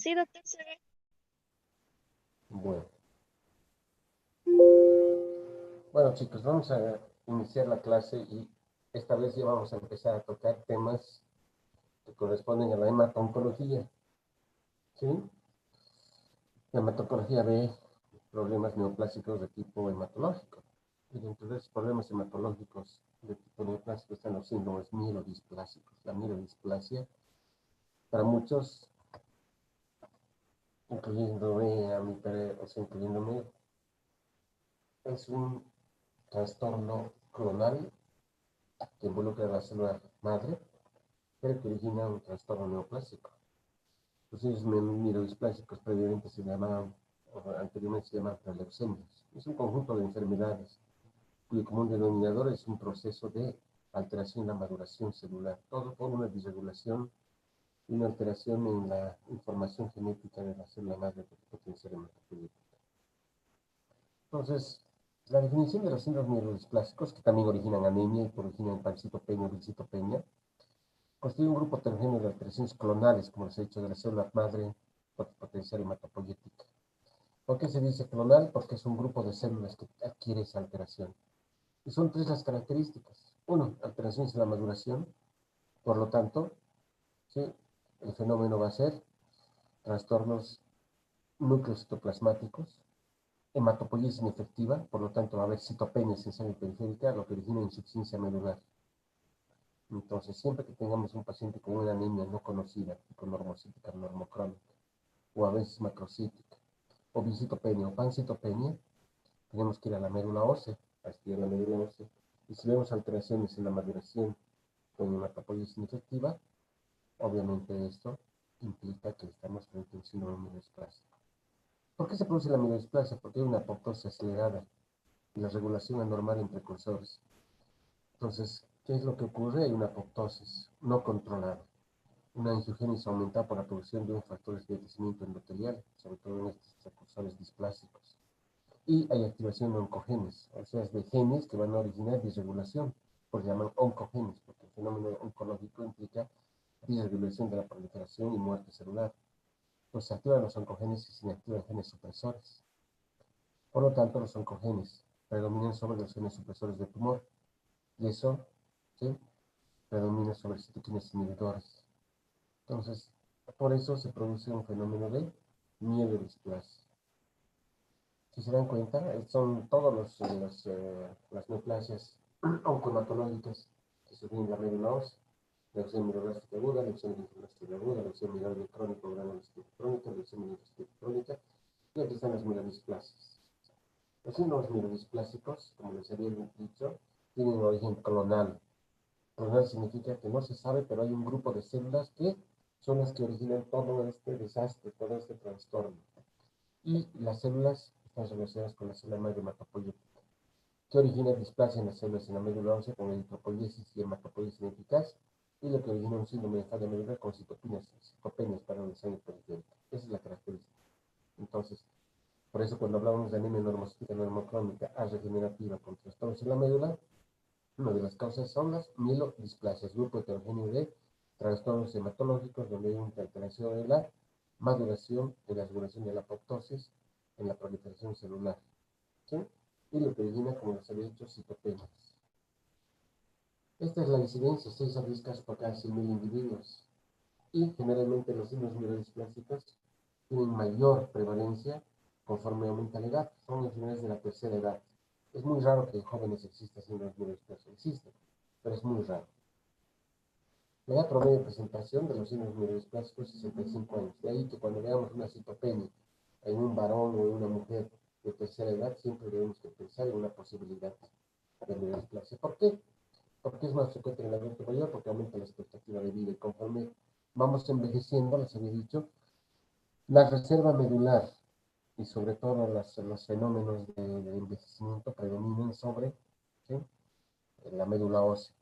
sí, doctor Sara. Bueno, bueno chicos, vamos a iniciar la clase y esta vez ya vamos a empezar a tocar temas que corresponden a la hemato-oncología, ¿sí? La hematología ve problemas neoplásicos de tipo hematológico. Y dentro de esos problemas hematológicos de tipo neoplásico están los síndromes mielodisplásicos. La mielodisplasia, para muchos, incluyéndome a mi o sea, incluyéndome, es un trastorno clonal que involucra la célula madre, pero que origina un trastorno neoplásico. Los signos mielodisplásicos previamente se llamaban, o anteriormente se llamaban preleucemias. Es un conjunto de enfermedades cuyo común denominador es un proceso de alteración en la maduración celular, todo por una disregulación y una alteración en la información genética de la célula madre de potencial hematopoyética. Entonces, la definición de los síndromes mielodisplásicos, que también originan anemia y originan pancitopenia o bicitopenia, constituye un grupo heterogéneo de alteraciones clonales, como les he dicho, de la célula madre potencial hematopoyética. ¿Por qué se dice clonal? Porque es un grupo de células que adquiere esa alteración. Y son tres las características. Uno, alteraciones en la maduración. Por lo tanto, ¿sí? El fenómeno va a ser trastornos núcleos citoplasmáticos, hematopoiesis inefectiva, por lo tanto va a haber citopenias en sangre periférica, lo que origina insuficiencia medular. Entonces, siempre que tengamos un paciente con una anemia no conocida, tipo normocítica, normocrónica, o a veces macrocítica, o bicitopenia o pancitopenia, tenemos que ir a la médula ósea, a estudiar la médula ósea. Y si vemos alteraciones en la maduración con hematopoiesis inefectiva, obviamente esto implica que estamos frente a un síndrome mielodisplásico. ¿Por qué se produce la mielodisplasia? Porque hay una apoptosis acelerada y la regulación anormal en precursores. Entonces, ¿qué es lo que ocurre? Hay una apoptosis no controlada, una angiogénesis aumentada por la producción de un factor de crecimiento endotelial, sobre todo en estos precursores displásicos. Y hay activación de oncogenes, o sea, de genes que van a originar disregulación, por llaman oncogenes, porque el fenómeno oncológico implica disregulación de la proliferación y muerte celular. Pues se activan los oncogenes y se inactivan genes supresores. Por lo tanto, los oncogenes predominan sobre los genes supresores de tumor, y eso, ¿sí?, predomina sobre citoquinas inhibidores. Entonces, por eso se produce un fenómeno de mielodisplasia. Si se dan cuenta, son todas las neoplasias oncohematológicas que se ven en la médula ósea. Leucemia mieloblástica aguda, leucemia linfoblástica aguda, leucemia mieloide crónica o granulocítica crónica, leucemia linfocítica crónica, y aquí están las mielodisplasias. Los síndromes mielodisplásicos, como les había dicho, tienen un origen clonal. Clonal significa que no se sabe, pero hay un grupo de células que son las que originan todo este desastre, todo este trastorno. Y las células están relacionadas con la célula madre hematopoyética, que origina displasia en las células en la médula ósea con eritropoiesis y hematopoiesis ineficaz, y lo que origina un síndrome de falla medular con citopenias para la sangre periférica. Esa es la característica. Entonces, por eso cuando hablamos de anemia normocítica normocrónica A regenerativa con trastornos en la médula, una de las causas son las mielodisplasias, grupo heterogéneo de trastornos hematológicos donde hay una alteración en la maduración, en la regulación de la apoptosis, en la proliferación celular, ¿sí? Y lo que origina, como les había dicho, citopenias. Esta es la incidencia, 6 a 10 casos por cada 100.000 individuos. Y generalmente los signos mielodisplásicos tienen mayor prevalencia conforme aumenta la edad. Son enfermedades de la tercera edad. Es muy raro que en jóvenes exista síndrome mielodisplásicos. Existe, pero es muy raro. La edad promedio de presentación de los síndromes mielodisplasicos es 65 años. De ahí que cuando veamos una citopenia en un varón o en una mujer de tercera edad, siempre debemos que pensar en una posibilidad de mielodisplasia. ¿Por qué? Porque es más frecuente en el adulto mayor, porque aumenta la expectativa de vida y conforme vamos envejeciendo, les había dicho, la reserva medular y sobre todo los fenómenos de envejecimiento predominan sobre, ¿sí?, la médula ósea.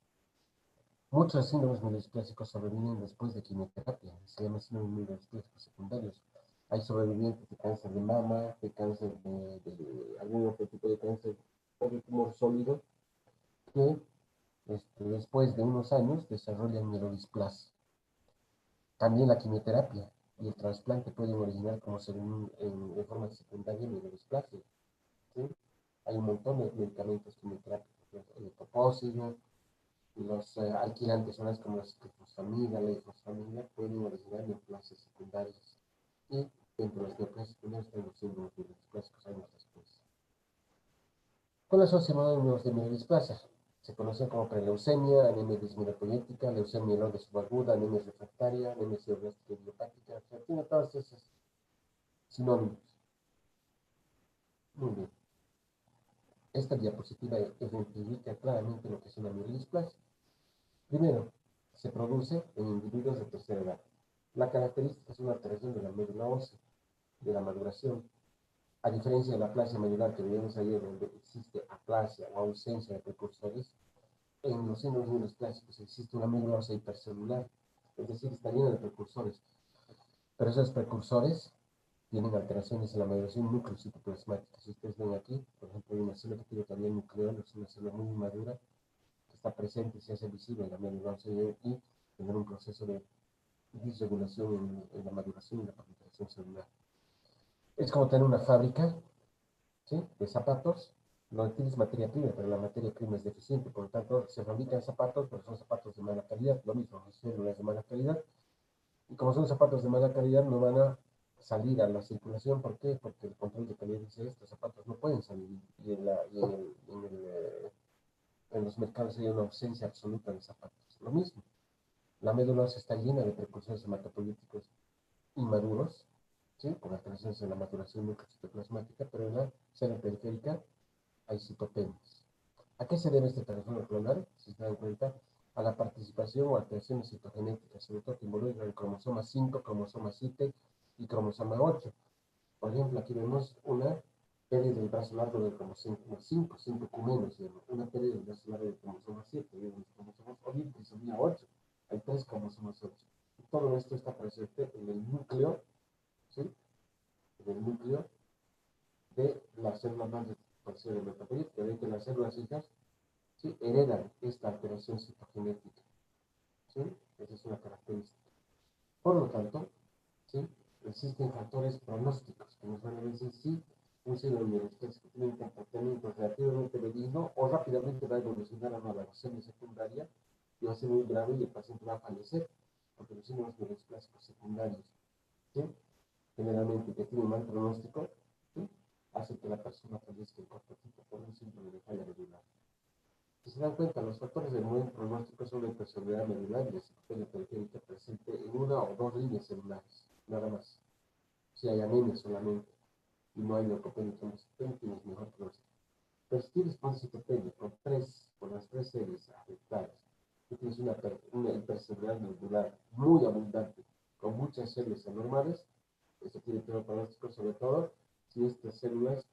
Muchos síndromes mielodisplásicos sobreviven después de quimioterapia, se llaman síndromes mielodisplásicos secundarios. Hay sobrevivientes de cáncer de mama, de cáncer de algún otro tipo de cáncer o de tumor sólido que después de unos años desarrollan mielodisplasia. También la quimioterapia. y el trasplante pueden originar como en forma secundaria mielodisplasia, ¿sí? Hay un montón de medicamentos quimioterápicos, el topóxido, y los alquilantes orales como la ciclofosfamida, la ifosfamida, pueden originar neoplasias secundarias. Y dentro de las neoplasias secundarias tenemos síndromes mielodisplásicos años después. ¿Cuáles son sinónimos de mielodisplasia? Se conocen como preleucemia, anemia disminupoyética, leucemia mieloide subaguda, anemia refractaria, anemia cerebrástica idiopática, o sea, tiene todos esos sinónimos. Muy bien. Esta diapositiva ejemplifica claramente lo que es una mielodisplasia. Primero, se produce en individuos de tercera edad. La característica es una alteración de la médula ósea, de la maduración. A diferencia de la aplasia medular que vimos ayer, donde existe aplasia o ausencia de precursores, en los síndromes mielodisplásicos existe una médula ósea hipercelular, es decir, está llena de precursores. Pero esos precursores tienen alteraciones en la maduración nucleocitoplasmática. Si ustedes ven aquí, por ejemplo, hay una célula que tiene también nucleol, es una célula muy madura, que está presente y se hace visible en la médula ósea y tener un proceso de disregulación en la maduración y la proliferación celular. Es como tener una fábrica, ¿sí?, de zapatos. Lo que tiene es materia prima, pero la materia prima es deficiente, por lo tanto se fabrican zapatos, pero son zapatos de mala calidad. Lo mismo, las células de mala calidad. Y como son zapatos de mala calidad, no van a salir a la circulación. ¿Por qué? Porque el control de calidad dice estos zapatos no pueden salir. Y en los mercados hay una ausencia absoluta de zapatos. Lo mismo. La médula ósea está llena de precursores hematopoyéticos inmaduros, ¿sí?, con alteraciones en la maturación nucleocitoplasmática, pero en la célula periférica hay citopenias. ¿A qué se debe este trastorno clonal? Si se dan cuenta, a la participación o alteraciones citogenéticas, sobre todo que involucran el cromosoma 5, cromosoma 7 y cromosoma 8. Por ejemplo, aquí vemos una pérdida del brazo largo del cromosoma 5, 5Q menos, una pérdida del brazo largo del cromosoma 7, y los cromosomas trisomía 8. Hay 3 cromosomas 8. Y todo esto está presente en el núcleo, ¿sí?, en el núcleo de las células madres de metabolismo, que ven que las células hijas, ¿sí?, heredan esta alteración citogenética, ¿sí? Esa es una característica. Por lo tanto, ¿sí?, existen factores pronósticos que nos van a decir si un síndrome mielodisplasico tiene un comportamiento relativamente benigno o rápidamente va a evolucionar a una leucemia secundaria y va a ser muy grave y el paciente va a fallecer, porque los síndromes mielodisplásicos secundarios, ¿sí?, generalmente que tienen mal pronóstico, ¿sí?, hace que la persona fallezca en corto tiempo por un síndrome de falla medular. Si se dan cuenta, los factores de buen pronóstico son la hipercelular medular y la citopenia periférica presente en una o dos líneas celulares, nada más. Si hay anemia solamente y no hay leucopenia trombocitopenia, tienes mejor pronóstico. Pero si tienes pancitopenia con las tres series afectadas, y tienes una hipercelular medular muy abundante, con muchas células anormales, esto tiene peor pronóstico, sobre todo si estas células,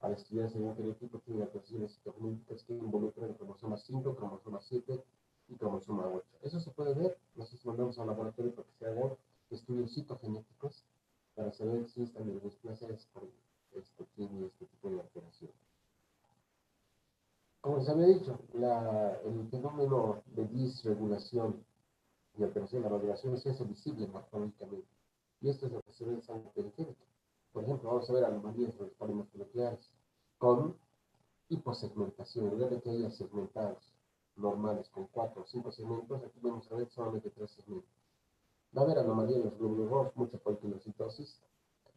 al estudiarse en un fenotipo, tienen alteraciones citogenéticas que involucran el cromosoma 5, cromosoma 7 y cromosoma 8. Eso se puede ver. Nosotros mandamos al laboratorio para que se hagan estudios citogenéticos para saber si esta mielodisplasia es por tiene este tipo de alteración. Como les había dicho, el fenómeno de disregulación y alteración de la maduración se hace visible morfológicamente. Y esto es lo que se ve en sangre periférica. Por ejemplo, vamos a ver anomalías de los polímeros nucleares con hiposegmentación. En lugar de que haya segmentados normales con 4 o 5 segmentos, aquí vamos a ver solamente 3 segmentos. Va a haber anomalía en los glóbulos rojos, mucha poliquinocitosis,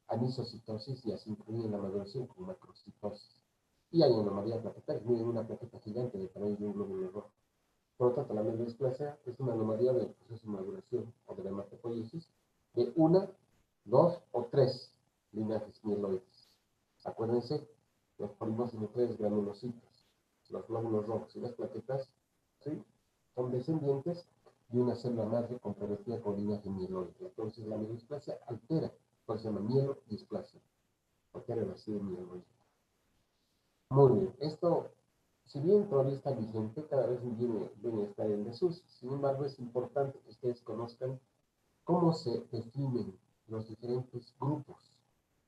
anisocitosis y así incluye la maduración con macrocitosis. Y hay anomalía plaquetaria, miren una plaqueta gigante del tamaño de un glóbulo rojo. Por lo tanto, la mielodisplasia es una anomalía del proceso de maduración o de la hematopoiesis de una, dos o tres linajes mieloides. Acuérdense, los polímeros nucleares granulocitos, los glóbulos rojos y las plaquetas, ¿sí?, son descendientes de una célula madre comprometida con linaje mieloide. Entonces, la mielodisplasia altera, por eso se llama mielodisplasia, altera el ácido mieloide. Muy bien, esto, si bien todavía está vigente, cada vez viene a estar en desuso. Sin embargo, es importante que ustedes conozcan cómo se definen los diferentes grupos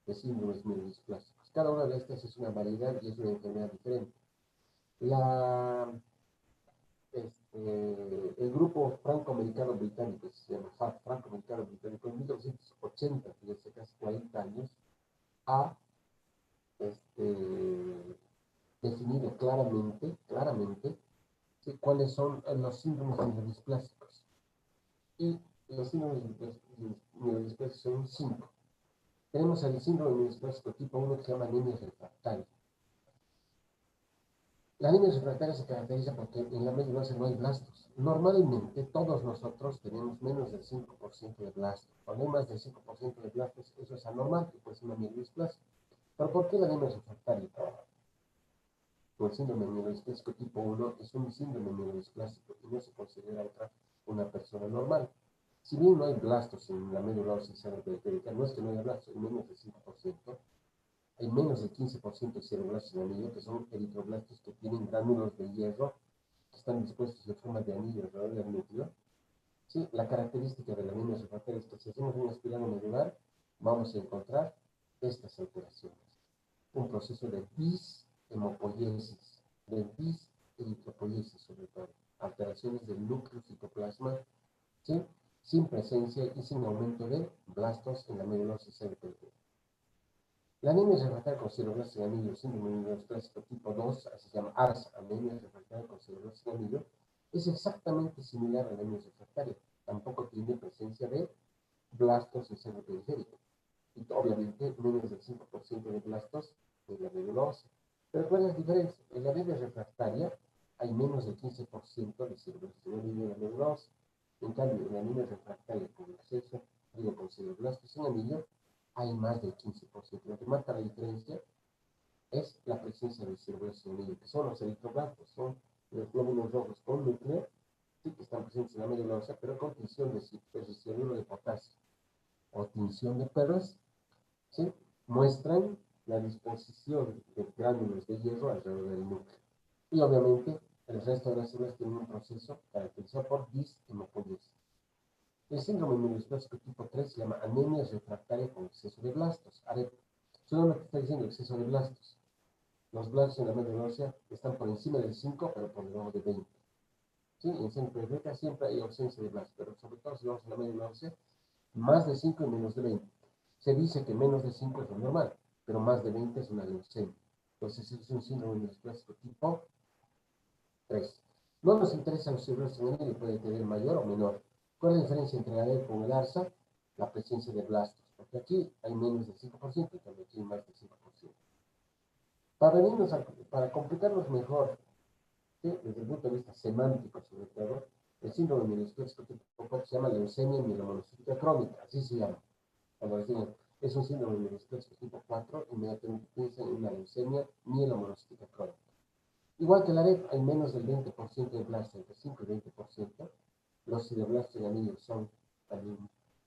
de síndromes mielodisplásicos. Cada una de estas es una variedad y es una enfermedad diferente. El grupo franco-americano británico, se llama FAB, franco-americano británico, en 1980 80, fíjense, casi 40 años, ha definido claramente, ¿sí?, cuáles son los síndromes mielodisplásicos. Y los síndromes mielodisplásicos son 5. Tenemos el síndrome mielodisplásico tipo 1 que se llama anemia refractaria. La anemia refractaria se caracteriza porque en la médula ósea no hay blastos. Normalmente todos nosotros tenemos menos del 5% de blastos. Cuando hay más del 5% de blastos, eso es anormal, que puede ser una mielodisplásica. ¿Pero por qué la anemia refractaria? El síndrome mielodisplásico tipo 1 es un síndrome mielodisplásico y no se considera una persona normal. Si bien no hay blastos en la médula ósea periférica, no es que no haya blastos, hay menos del 5%, hay menos del 15% de ceroblastos en anillo, que son eritroblastos que tienen gránulos de hierro que están dispuestos de forma de anillo alrededor del núcleo. Sí, la característica de la anemia refractaria es que si hacemos un aspirado medular, vamos a encontrar estas alteraciones. Un proceso de dishemopoiesis, de diseritropoiesis sobre todo, alteraciones del núcleo citoplasma, ¿sí?, sin presencia y sin aumento de blastos en la médula ósea periférica. La anemia refractaria con ceroblastos en anillo, síndrome mielodisplásico tipo 2, así se llama ARSA, anemia refractaria con ceroblastos en anillo, es exactamente similar a la anemia refractaria. Tampoco tiene presencia de blastos en seno periférico. Y obviamente menos del 5% de blastos en la médula ósea. Pero ¿cuál es la diferencia? En la anemia refractaria hay menos del 15% de ceroblastos en anillo en la médula ósea. En cambio, en la anemia refractaria con exceso, con ceroblastos en anillo, hay más del 15%. Lo que marca la diferencia es la presencia de ceroblastos en anillo, que son los eritroblastos, son los glóbulos rojos con núcleo, sí, que están presentes en la médula ósea, pero con tinción de cianuro de potasio o tinción de Perres, ¿sí?, muestran la disposición de gránulos de hierro alrededor del núcleo. Y obviamente el resto de las células tienen un proceso caracterizado por dishemopoiesis. El síndrome mielodisplásico tipo 3 se llama anemia refractaria con exceso de blastos, AREP. Su nombre está diciendo exceso de blastos. Los blastos en la médula ósea están por encima del 5, pero por debajo de 20. ¿Sí? En seno periférica siempre hay ausencia de blastos, pero sobre todo si vamos a la médula ósea, más de 5 y menos de 20. Se dice que menos de 5 es lo normal, pero más de 20 es una leucemia. Entonces es un síndrome mielodisplásico tipo 3. No nos interesan los ceroblastos en anillo, puede tener mayor o menor. ¿Cuál es la diferencia entre la AREP con el ARSA? La presencia de blastos, porque aquí hay menos del 5%, y también aquí hay más del 5%. Para complicarnos mejor, ¿sí?, desde el punto de vista semántico sobre todo, el síndrome mielodisplásico tipo 4 se llama leucemia mielomonocítica crónica, así se llama. Cuando decimos es un síndrome mielodisplásico tipo 4, inmediatamente piensan en una leucemia mielomonocítica crónica. Igual que la AREP, hay menos del 20% de blastos, entre 5 y 20%. Los sideroblastos en anillo son también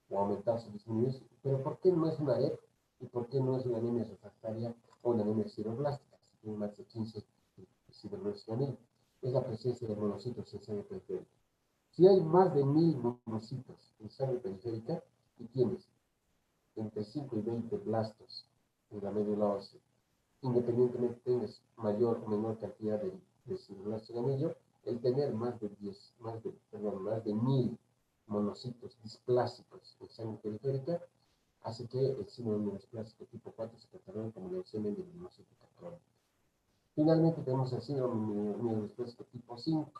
o aumentados o disminuidos. Pero ¿por qué no es una AREP y por qué no es una anemia refractaria o una anemia sideroblástica? Si tiene más de 15 sideroblastos en anillo. Es la presencia de monocitos en sangre periférica. Si hay más de 1000 monocitos en sangre periférica y tienes entre 5 y 20 blastos en la médula ósea, independientemente tengas mayor o menor cantidad de sideroblastos en anillo, el tener más de 1000 monocitos displásicos en sangre periférica hace que el síndrome mielodisplásico tipo 4 se catalogue como leucemia mielomonocítica crónica. Finalmente tenemos el síndrome mielodisplásico tipo 5,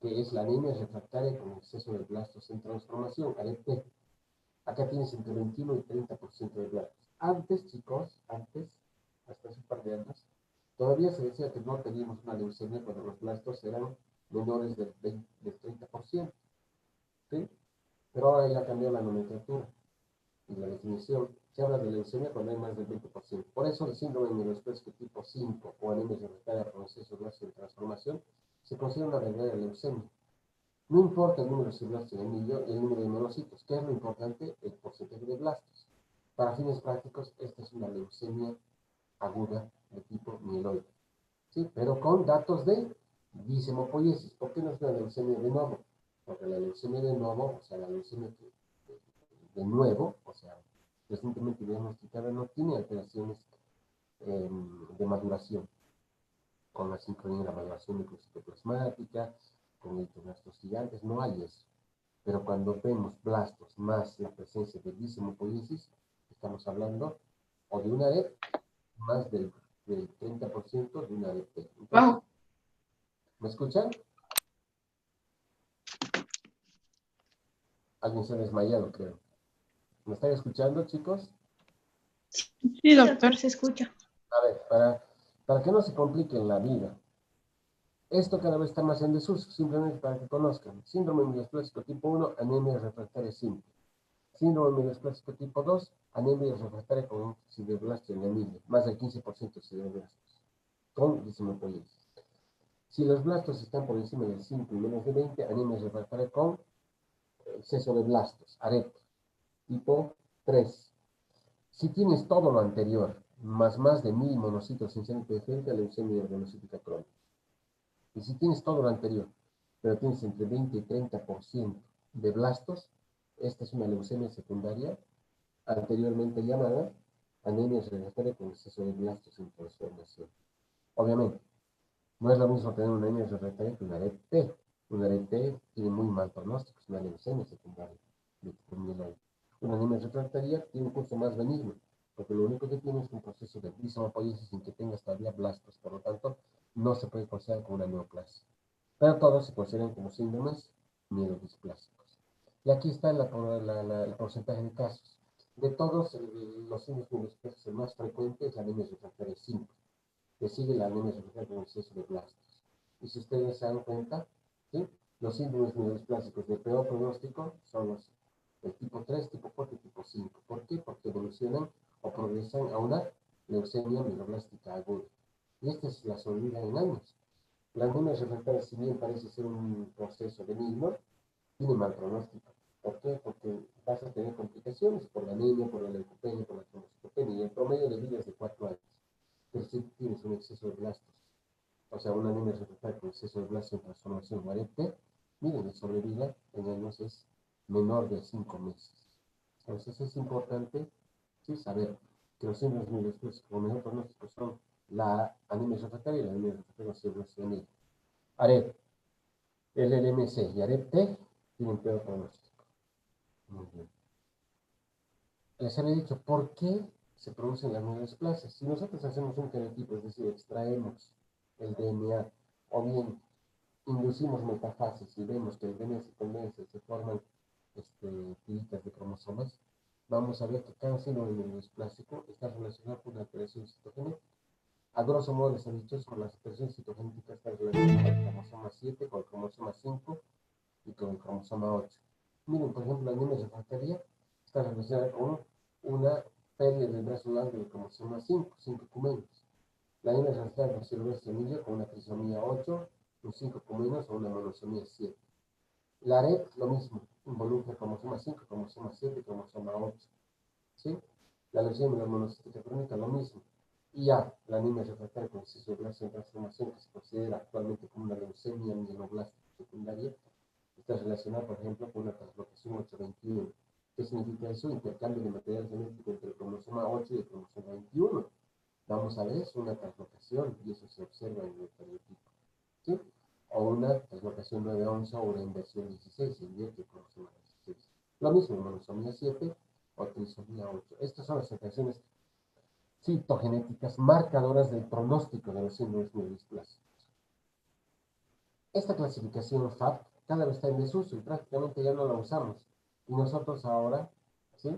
que es la anemia refractaria con exceso de blastos en transformación, AREP. Acá tienes entre 21 y 30% de blastos. Antes, chicos, hasta hace un par de años, todavía se decía que no teníamos una leucemia cuando los blastos eran menores del 30%, ¿sí? Pero ahora ya cambió la nomenclatura y la definición. Se habla de leucemia cuando hay más del 20%. Por eso el síndrome mielodisplásico tipo 5 o anemia refractaria con exceso de blastos de transformación se considera una verdadera leucemia. No importa el número de blastos en anillo y el número de monocitos. ¿Qué es lo importante? El porcentaje de blastos. Para fines prácticos, esta es una leucemia aguda de tipo mieloide, ¿sí? Pero con datos de dishemopoiesis. ¿Por qué no es una leucemia de nuevo? Porque la leucemia de nuevo, o sea, la leucemia de nuevo, o sea, recientemente diagnosticada, no tiene alteraciones de maduración, con la sincronía de la maduración microcitoplasmática, con eritroblastos gigantes, no hay eso. Pero cuando vemos blastos más la presencia de bishemopoiesis, estamos hablando o de una AREP más del 30% de una AREP. Entonces, Wow. ¿me escuchan? Alguien se ha desmayado, creo. ¿Me están escuchando, chicos? Sí, doctor, se escucha. A ver, para que no se compliquen la vida, esto cada vez está más en desuso, simplemente para que conozcan. Síndrome mieloesplásico tipo 1, anemia refractaria simple. Síndrome mieloesplásico tipo 2, anemia refractaria con sideroblastia en anemia, más del 15% de sideroblastos, con dishemopoiesis. Si los blastos están por encima del 5 y menos de 20, anemia refractaria con exceso de blastos, AREP, tipo 3. Si tienes todo lo anterior, más de 1000 monocitos en sangre frente a leucemia organocítica crónica. Y si tienes todo lo anterior, pero tienes entre 20 y 30% de blastos, esta es una leucemia secundaria, anteriormente llamada anemia refractaria con exceso de blastos en transformación. Obviamente, no es lo mismo tener una anemia refractaria que una AREP-T. Una AREP-T tiene muy mal pronóstico, es una leucemia secundaria. Una anemia refractaria tiene un curso más benigno, porque lo único que tiene es un proceso de bishemopoiesis sin que tengas todavía blastos, por lo tanto, no se puede considerar como una neoplasia. Pero todos se consideran como síndromes mielodisplásicos. Y aquí está el porcentaje de casos. De todos los síndromes mielodisplásicos, el más frecuente es la anemia refractaria simple, que sigue la anemia refractaria con exceso de blastos. Y si ustedes se dan cuenta, ¿sí? Los síndromes mielodisplásicos de peor pronóstico son los el tipo 3, tipo 4 y tipo 5. ¿Por qué? Porque evolucionan o progresan a una leucemia mieloblástica aguda. Y esta es la sobrevida en años. La anemia refractaria, si bien parece ser un proceso benigno, tiene mal pronóstico. ¿Por qué? Porque vas a tener complicaciones por la anemia, por la leucopenia, por la trombocitopenia, y el promedio de vida es de 4 años. Pero si tienes un exceso de blastos, o sea, una anemia refractaria con exceso de blastos en transformación variante, miren, la sobrevida en años es menor de 5 meses. Entonces es importante, sí, saber que los síndromes mieloesplácicos con mejor pronóstico son la anemia refractaria y la anemia refractaria con cianoblastia. AREP, el LMC y AREP-T tienen peor pronóstico. Muy bien. Les había dicho por qué se producen las mieloesplasias. Si nosotros hacemos un genotipo, es decir, extraemos el DNA o bien inducimos metafasis y vemos que el DNA se condensa y se forman tiritas de cromosomas, vamos a ver que cada síndrome mieloesplásico está relacionado con una alteración citogenética. A grosso modo les he dicho, son las expresiones citogenéticas están relacionadas con el cromosoma 7, con el cromosoma 5 y con el cromosoma 8. Miren, por ejemplo, la anemia refractaria está relacionada con una pérdida del brazo largo del cromosoma 5, 5 cumenos. La anemia refractaria con celular semilla con una trisomía 8, un 5 cumenos o una monosomía 7. La AREP, lo mismo, involucra cromosoma 5, cromosoma 7, cromosoma 8. ¿Sí? La leucemia monocítica crónica, lo mismo. Y ya, la anemia refractaria con exceso de blastos en transformación, que se considera actualmente como una leucemia mieloblástica secundaria, está relacionada, por ejemplo, con una translocación 821. ¿Qué significa eso? Intercambio de material genético entre el cromosoma 8 y el cromosoma 21. Vamos a ver, es una translocación, y eso se observa en el cariotipo. ¿Sí? O una translocación 9-11 o una inversión 16, se invierte el cromosoma 16. Lo mismo, monosomía 7 o trisomía 8. Estas son las alteraciones citogenéticas marcadoras del pronóstico de los síndromes mielodisplásicos. Esta clasificación FAP cada vez está en desuso y prácticamente ya no la usamos. Y nosotros ahora, ¿sí?,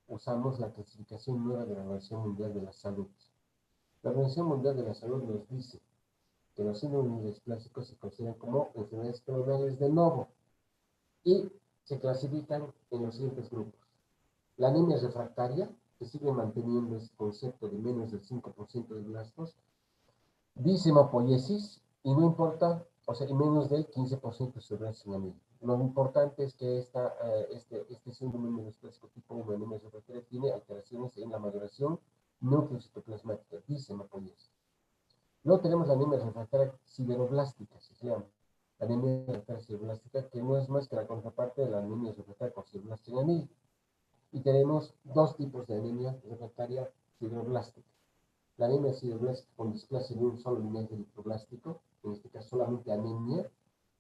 usamos la clasificación nueva de la Organización Mundial de la Salud. La Organización Mundial de la Salud nos dice que los síndromes mieloplásicos se consideran como enfermedades clonales de novo y se clasifican en los siguientes grupos. La anemia refractaria, que sigue manteniendo ese concepto de menos del 5% de blastos, dishemopoiesis, y no importa, o sea, y menos del 15% de blastos en anemia. Lo importante es que este síndrome mieloesplásico tipo 1 anemia refractaria tiene alteraciones en la maduración nucleocitoplasmática, dishemopoiesis. Luego tenemos la anemia refractaria sideroblástica, se llama. La anemia refractaria sideroblástica, que no es más que la contraparte de la anemia refractaria con sideroblastia en anemia. Y tenemos dos tipos de anemia refractaria sideroblástica. La anemia sideroblástica con displasia de un solo linaje eritroblástico, en este caso solamente anemia,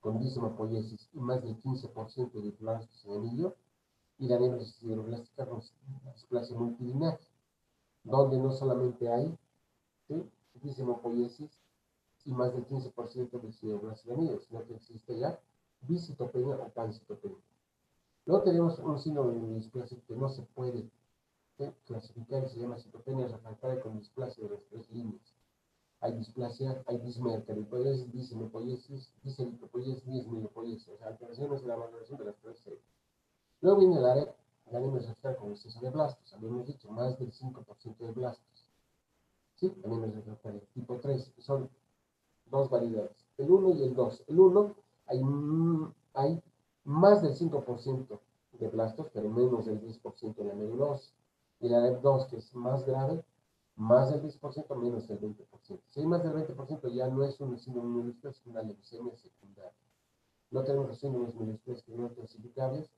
con dishemopoiesis y más del 15% de blastos en anillo, y la anemia sideroblástica con displasia multilinaje, donde no solamente hay, ¿sí?, dishemopoiesis y más del 15% de sideroblastos en anillo, sino que existe ya bicitopenia o pancitopenia. Luego tenemos un síndrome de displasia que no se puede, ¿sí?, clasificar, y se llama citopenia refractaria con displasia de las tres líneas. Hay displasia, hay dismercaripoiesis, dishemopoiesis, diseritropoiesis, dismilopoiesis, o sea, alteraciones en la valoración de las tres series. Luego viene la anemia refractaria con exceso de blastos, habíamos dicho, más del 5% de blastos. ¿Sí? Anemia refractaria tipo 3, son dos variedades, el 1 y el 2. El 1 hay más del 5% de blastos, pero menos del 10% en la medulosa. Y la 2, que es más grave, más del 10%, menos del 20%. Si hay más del 20%, ya no es un síndrome mielosplésico, es una leucemia secundaria. No tenemos los síndromes mieloplásicos no clasificables,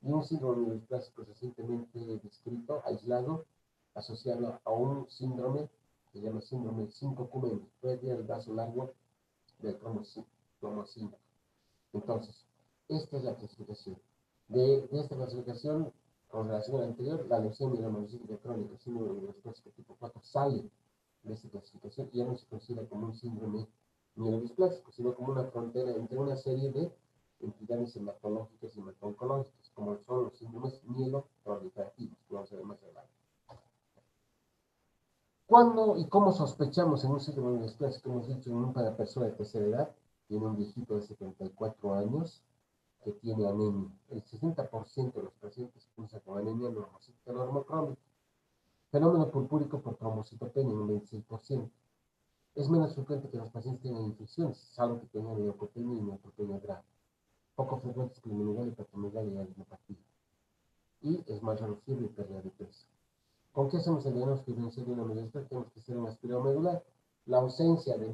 y un síndrome mielosplásico recientemente descrito, aislado, asociado a un síndrome que se llama síndrome 5Q-, pérdida del vaso largo del cromosoma. Entonces, esta es la clasificación. De esta clasificación, con relación a la anterior, la leucemia y la monocíclica crónica, síndrome mielosplásico tipo 4, sale de esta clasificación y ya no se considera como un síndrome mielodisplásico, sino como una frontera entre una serie de entidades hematológicas y hemato-oncológicas, como son los síndromes mieloproliferativos, que vamos a ver más adelante. ¿Cuándo y cómo sospechamos en un síndrome mielodisplásico? Hemos dicho en una persona de tercera edad, tiene un viejito de 74 años que tiene anemia. El 60% de los pacientes cursan con anemia normocítica normocrónica. Fenómeno purpúrico por trombocitopenia en un 26%. Es menos frecuente que los pacientes tengan infecciones, salvo que tengan leucopenia y neutropenia grave. Poco frecuente es criminomegalia, hepatomegalia y adenopatía. Y es más raro fiebre y pérdida de peso. ¿Con qué hacemos el diagnóstico diferencial de una mielosplásica? Tenemos que hacer un aspirado medular. La ausencia de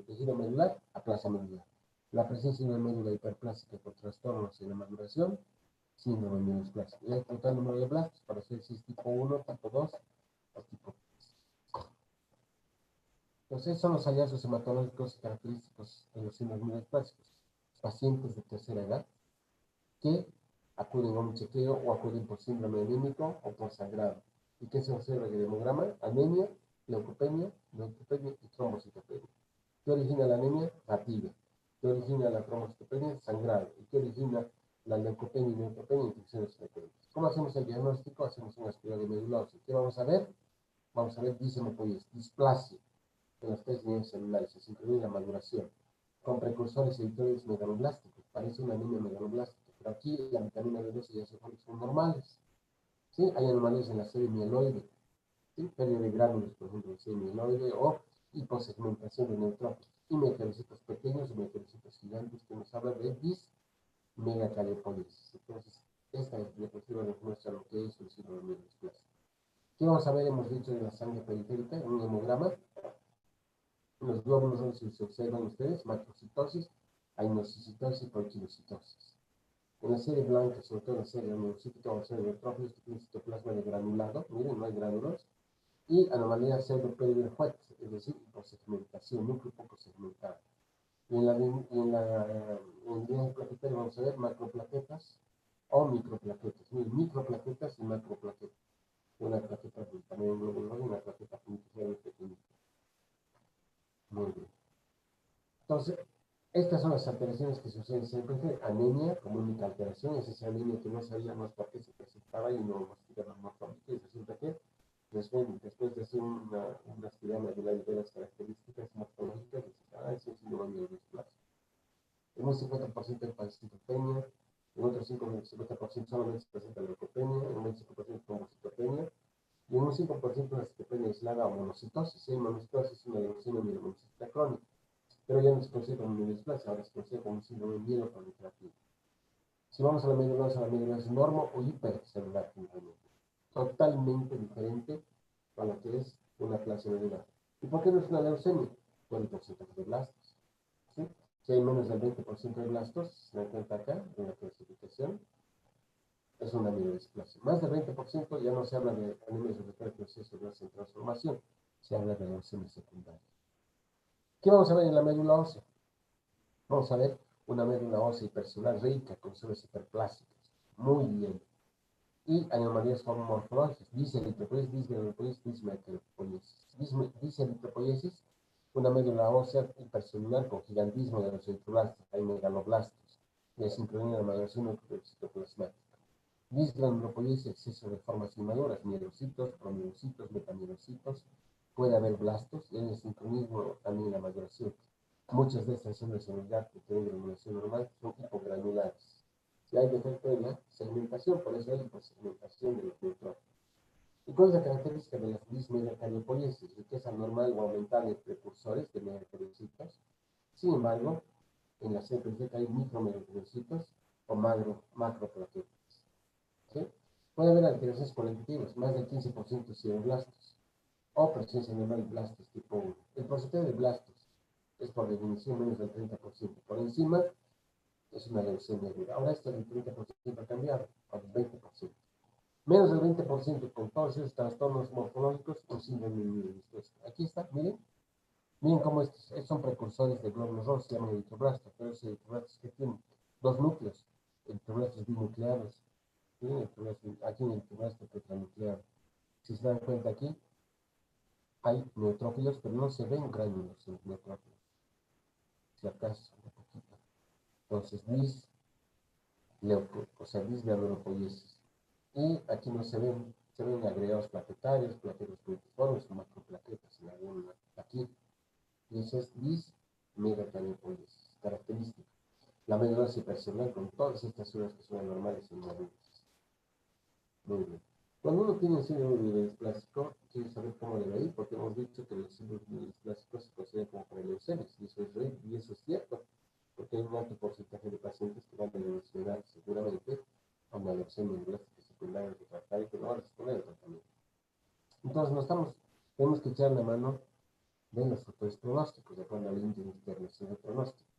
tejido medular, aplasia medular. La presencia de una médula hiperplástica con trastornos en la maduración, síndrome mielosplásico. Y el total número de blastos para saber si es tipo 1, tipo 2 o tipo 3. Entonces, son los hallazgos hematológicos característicos en los síndromes mieloplásicos. Pacientes de tercera edad que acuden a un chequeo o acuden por síndrome anémico o por sangrado. ¿Y qué se observa en el hemograma? Anemia, leucopenia y trombocitopenia. ¿Qué origina la anemia? Fatiga. ¿Qué origina la trombocitopenia? Sangrado. ¿Y qué origina la leucopenia y neutropenia? Infecciones frecuentes. ¿Cómo hacemos el diagnóstico? Hacemos un aspirado de medulosa. ¿Qué vamos a ver? Vamos a ver dishemopoiesis, displasia en las tres líneas celulares, se incluye la maduración, con precursores editores megaloblásticos. Parece una anemia megaloblástica, pero aquí la vitamina B12 y azúcar son normales. ¿Sí? Hay anomalías en la serie mieloide, ¿sí? Pérdida de gránulos, por ejemplo, en serie mieloide, o hiposegmentación de neutrófilos, y meteoricitos pequeños y meteoricitos gigantes, que nos habla de dismegacaliopoiesis. Entonces, esta diapositiva nos muestra lo que es el síndrome mielosplásico. ¿Qué vamos a ver? Hemos dicho en la sangre periférica, en un hemograma. Los glóbulos rojos se observan ustedes, macrocitosis, ainoocitosis y proquinocitosis. En la serie blanca, sobre todo en la serie neurocítica, vamos a ver neutrófilos que tienen citoplasma de granulado, miren, no hay gránulos, y anomalía pseudo-Peliver-White, es decir, hiposegmentación, núcleo poco segmentado. Y en la línea plaquetaria vamos a ver macroplaquetas o microplaquetas. Miren, microplaquetas y macroplaquetas. Una plaqueta del tamaño globular y una plaqueta puntiforme pequeñita. Muy bien. Entonces, estas son las alteraciones que suceden siempre. Anemia como única alteración, es esa anemia que no sabíamos por qué se presentaba y no nos morfológica, y resulta que después de hacer una actividad medular y ver las características morfológicas, es un síndrome mielosplásico. En un 50% de pancitopenia, en otro 50% solamente se presenta leucopenia, en un 25% trombocitopenia, y en un 5% de citopenia aislada o monocitosis. Si hay monocitosis, es una leucemia mielomocítica crónica. Pero ya no se considera como mielosplásica, ahora se considera como un síndrome mieloproliferativo. Si vamos a la medulosa es normo o hipercelular generalmente. Totalmente diferente a lo que es una aplasia medular. ¿Y por qué no es una leucemia? Por el porcentaje de blastos. ¿Sí? Si hay menos del 20% de blastos, se da cuenta acá, en la clasificación, es una mielodisplasia. Más del 20% ya no se habla de anemias refractarias procesos en transformación, se habla de leucemia secundaria. ¿Qué vamos a ver en la médula ósea? Vamos a ver una médula ósea hipercelular rica con células hiperplásticas. Muy bien. Y anomalías morfológicas, diseritropoiesis, dismegalopoiesis, dismecalopoiesis. Diseritropoiesis, una médula ósea hipercelular con gigantismo de los eritroblastos, hay megaloblastos, y asincronía de maduración citoplasmática. Disgranulopoiesis, exceso de formas inmaduras, mielocitos, promielocitos, metamielocitos, puede haber blastos, y el sincronismo también en la maduración. Muchas de estas células en el gato que tienen granulación normal son hipogranulares. Si hay defecto en la segmentación, por eso hay hiposegmentación de los neutrófilos. ¿Y cuál es la característica de las dismegakaryopoiesis? Riqueza normal o aumentada de precursores de megakaricitos. Sin embargo, en la CPC hay micromegakaricitos o macroplaquetas. ¿Sí? Puede haber alteraciones colectivas, más del 15% cianoblastos, o presencia normal de blastos tipo 1. El porcentaje de blastos es por definición menos del 30%. Por encima es una leucemia aguda. Ahora esto del 30% ha cambiado al 20%. Menos del 20% con todos esos trastornos morfológicos o síndrome inmunológico. Aquí está, miren. Miren cómo estos son precursores de glóbulos rojos, se llaman eritroblastos, pero esos eritroblastos que tienen dos núcleos, eritroblastos binucleares. Miren, aquí en el eritroblasto tetranucleado. Si se dan cuenta aquí, hay neutrófilos, pero no se ven gránulos en los neutrófilos. Si acaso, un poquito. Entonces, disgranulopoiesis. Y aquí no se ven agregados plaquetarios, plaquetos puntiformes o macroplaquetas en alguna aquí. Y eso es dismegakaryopoiesis, característica. La médula ósea hipercelular con todas estas células que son anormales en adultos. Muy bien. Cuando uno tiene un síndrome mielodisplásico, quiere saber cómo le va a ir, porque hemos dicho que los síndromes mielodisplásicos se consideran como preleucemias, y eso es cierto, porque hay un alto porcentaje de pacientes que van a evolucionar seguramente a una leucemia mieloblástica secundaria refractaria que no va a responder al tratamiento. Entonces, tenemos que echar la mano de los factores pronósticos, de acuerdo al índice internacional de pronóstico.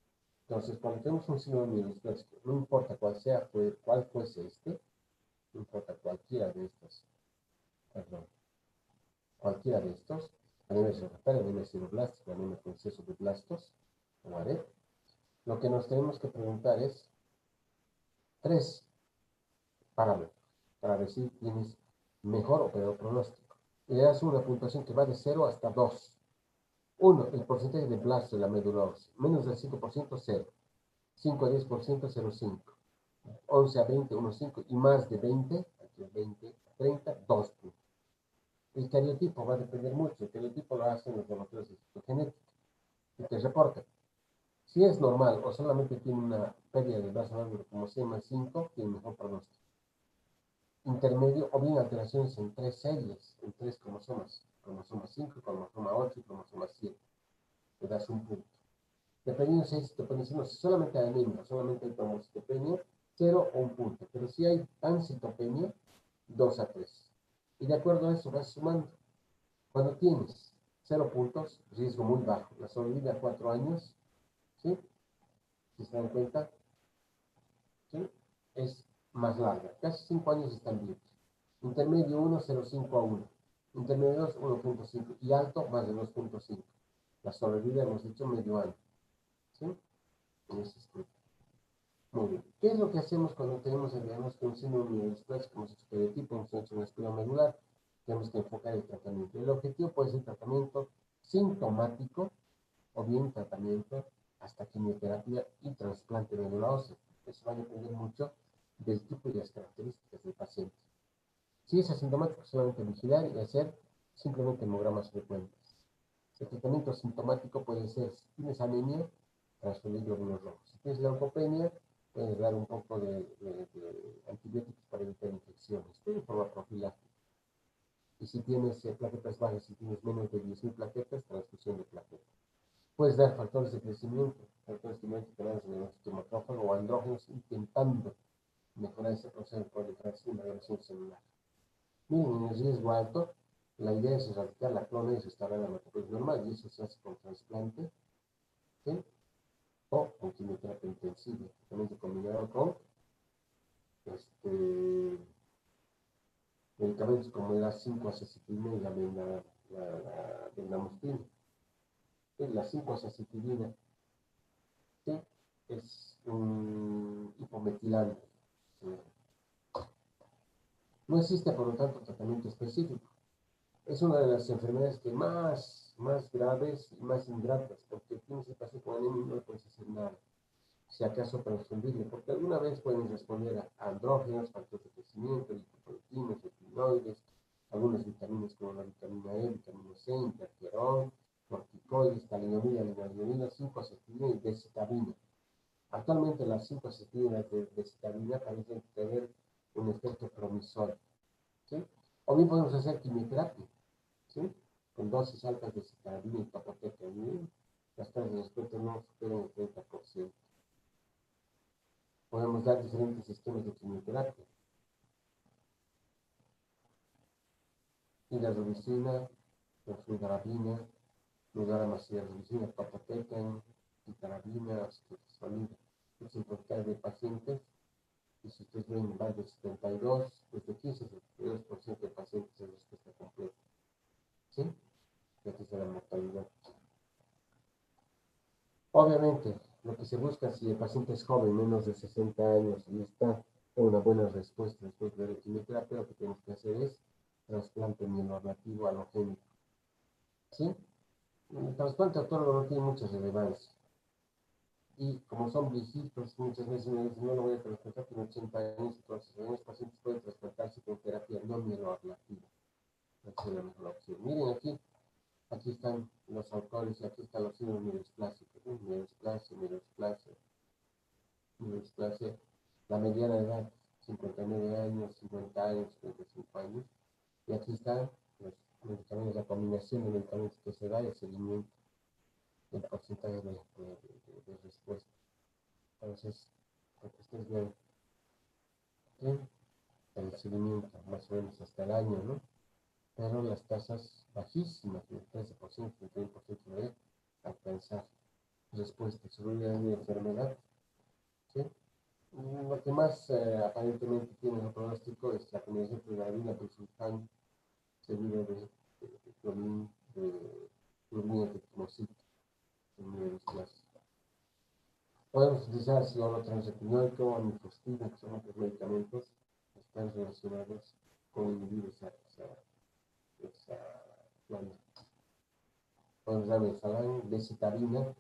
Entonces, cuando tenemos un síndrome mielodisplásico, no importa cuál fuese no importa cualquiera de estos, anemia refractaria, anemia sideroblásica, anemia con exceso de blastos, o AREP, lo que nos tenemos que preguntar es 3 parámetros para ver si tienes mejor o peor pronóstico. Y le das una puntuación que va de 0 hasta 2. 1, el porcentaje de blastos de la médula ósea. Menos del 5%, 0. 5 a 10%, 0,5. 11 a 20, 1,5. Y más de 20, aquí 20 a 30, 2 puntos. El cariotipo va a depender mucho. El cariotipo lo hacen los laboratorios de citogenética y te reportan. Si es normal o solamente tiene una pérdida del brazo ángulo como C más 5, tiene mejor pronóstico. Intermedio o bien alteraciones en 3 series, en 3 cromosomas. Cromosoma 5, cromosoma 8 y cromosoma 7. Le das un punto. Dependiendo si hay citopenia, si solamente hay anemia, solamente hay trombocitopenia, 0 o 1 punto. Pero si hay pancitopenia, 2 a 3. Y de acuerdo a eso vas sumando. Cuando tienes 0 puntos, riesgo muy bajo. La sobrevida a 4 años, ¿sí? Si se dan cuenta, ¿sí? Es más larga. Casi 5 años están bien. Intermedio 1, 0,5 a 1. Intermedio 2, 1,5. Y alto, más de 2,5. La sobrevida hemos dicho medio año. ¿Sí? En ese escrito. Muy bien. ¿Qué es lo que hacemos cuando tenemos el diagnóstico de un síndrome mielodisplásico? Hemos hecho cariotipo, hemos hecho una espiral medular, tenemos que enfocar el tratamiento. El objetivo puede ser tratamiento sintomático o bien tratamiento hasta quimioterapia y trasplante de médula ósea. Eso va a depender mucho del tipo y las características del paciente. Si es asintomático, solamente vigilar y hacer simplemente hemogramas frecuentes. El tratamiento sintomático puede ser, si tienes anemia, transfundir glóbulos rojos. Si tienes leucopenia, puedes dar un poco de antibióticos para evitar infecciones, pero de forma profiláctica. Y si tienes plaquetas bajas, si tienes menos de 10.000 plaquetas, transfusión de plaquetas. Puedes dar factores de crecimiento que tenemos en el macrófago o andrógenos, intentando mejorar ese proceso de proliferación y migración celular. Miren, en el riesgo alto, la idea es erradicar la clona y restaurar la hematopoiesis normal, y eso se hace con trasplante, ¿sí? O con quimioterapia intensiva, tratamiento combinado con medicamentos como la 5-acecitilina y la venlamustina. La 5-acecitilina, ¿sí? es un hipometilante. No existe, por lo tanto, tratamiento específico. Es una de las enfermedades que más graves y más ingratas, porque tienes el paciente con anemia y no le puedes hacer nada. Si acaso transfundirle, porque alguna vez pueden responder a andrógenos, factores de crecimiento, lipoproteínas, retinoides, algunas vitaminas como la vitamina E, vitamina C, interferón, corticoides, talidomida, linoleuronina, 5-acetilina y decitabina. Actualmente las 5-acetilinas de decitabina parecen tener un efecto promisorio, ¿sí? O bien podemos hacer quimioterapia, ¿sí? Con dosis altas de decitabina y papoteca, y las tasas de respuesta no superan el 30%. Podemos dar diferentes esquemas de quimioterapia. Hidrarubicina, fludarabina, fludaramacilrubicina, papotecan, citarabina, ciclosporina. Es importante de pacientes, y si ustedes ven más de 72, desde 15 a 72% de pacientes en respuesta completa. ¿Sí? Esta es la mortalidad. Obviamente, lo que se busca si el paciente es joven, menos de 60 años, y está con una buena respuesta después de la quimioterapia, lo que tenemos que hacer es trasplante mielorrelativo halogénico. ¿Sí? El trasplante autólogo no tiene mucha relevancia. Y como son viejitos, muchas veces me dicen, no lo voy a trasplantar, tiene 80 años, entonces en los pacientes pueden trasplantarse con terapia no mielorrelativa. Esa es la mejor opción. Miren aquí están los autores y aquí están los signos mieloesplásicos, ¿no? Mieloesplasia, la mediana edad, 59 años, 50 años, 55 años. Y aquí están los medicamentos, la combinación de medicamentos que se da y el seguimiento, el porcentaje de respuesta. Entonces, para que ustedes vean, ¿sí? El seguimiento, más o menos hasta el año, ¿no? Pero las tasas bajísimas, del 13%, 31% de alcanzar respuesta sobre la enfermedad. ¿Sí? Lo que más aparentemente tiene el pronóstico es la combinación de la sulfán, seguido de clomín, de clomina de timocito, en clases. Podemos utilizar cianotransretinoico o amifostina, que son otros medicamentos que están relacionados con inhibir esa planta. Podemos dar mesalán, decitabina,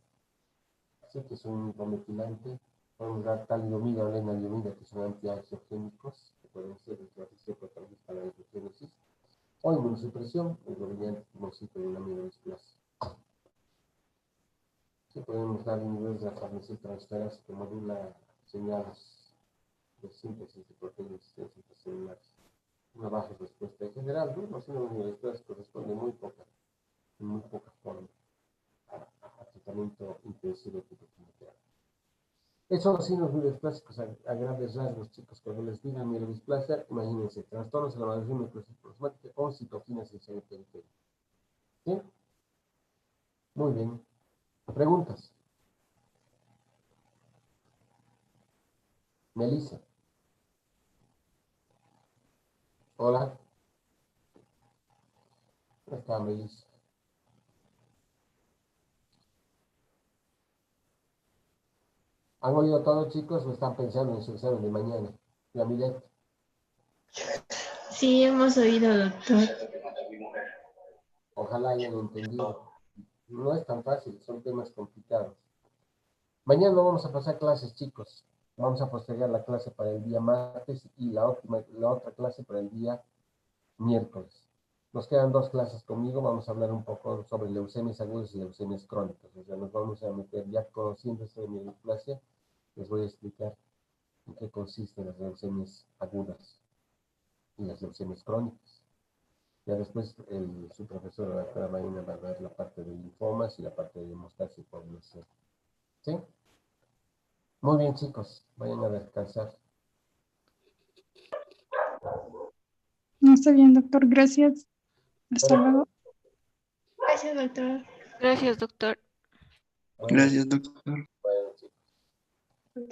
¿sí? Que es un brometilante. Podemos dar talidomida o lenalidomida, que son antiangiogénicos, que pueden ser el protagonista para la angiogénesis, o inmunosupresión, el dominante timocito de una mielodisplasia. Sí, podemos dar inhibidores de la farnesyltransferasa que modula señales de síntesis de proteínas celulares. Una baja respuesta en general, ¿no? Los signos mieloesplásicos corresponden en muy poca forma a tratamiento intensivo tipo quimioterapia. Esos son los signos mieloesplásicos a grandes rasgos, chicos. Cuando les digan mielodisplasia, imagínense, trastornos de la maduración microcitoplasmática o citoquinas en sangre periférica. ¿Sí? Muy bien. ¿Preguntas? Melissa. Hola. ¿Cómo está, Melissa? ¿Han oído todo, chicos, o están pensando en su examen de mañana? La Milet. Sí, hemos oído, doctor. Ojalá hayan entendido. No es tan fácil, son temas complicados. Mañana no vamos a pasar clases, chicos. Vamos a postergar la clase para el día martes y la otra clase para el día miércoles. Nos quedan 2 clases conmigo. Vamos a hablar un poco sobre leucemias agudas y leucemias crónicas. O sea, nos vamos a meter ya conociendo esto de mi clase. Les voy a explicar en qué consisten las leucemias agudas y las leucemias crónicas. Ya después su profesor, la doctora Marina, va a ver la parte de linfomas y la parte de hemostasia y coagulación. ¿Sí? Muy bien, chicos. Vayan a descansar. No, está bien, doctor. Gracias. Hasta luego. Gracias, doctor. Gracias, doctor. Gracias, doctor. Bueno, chicos.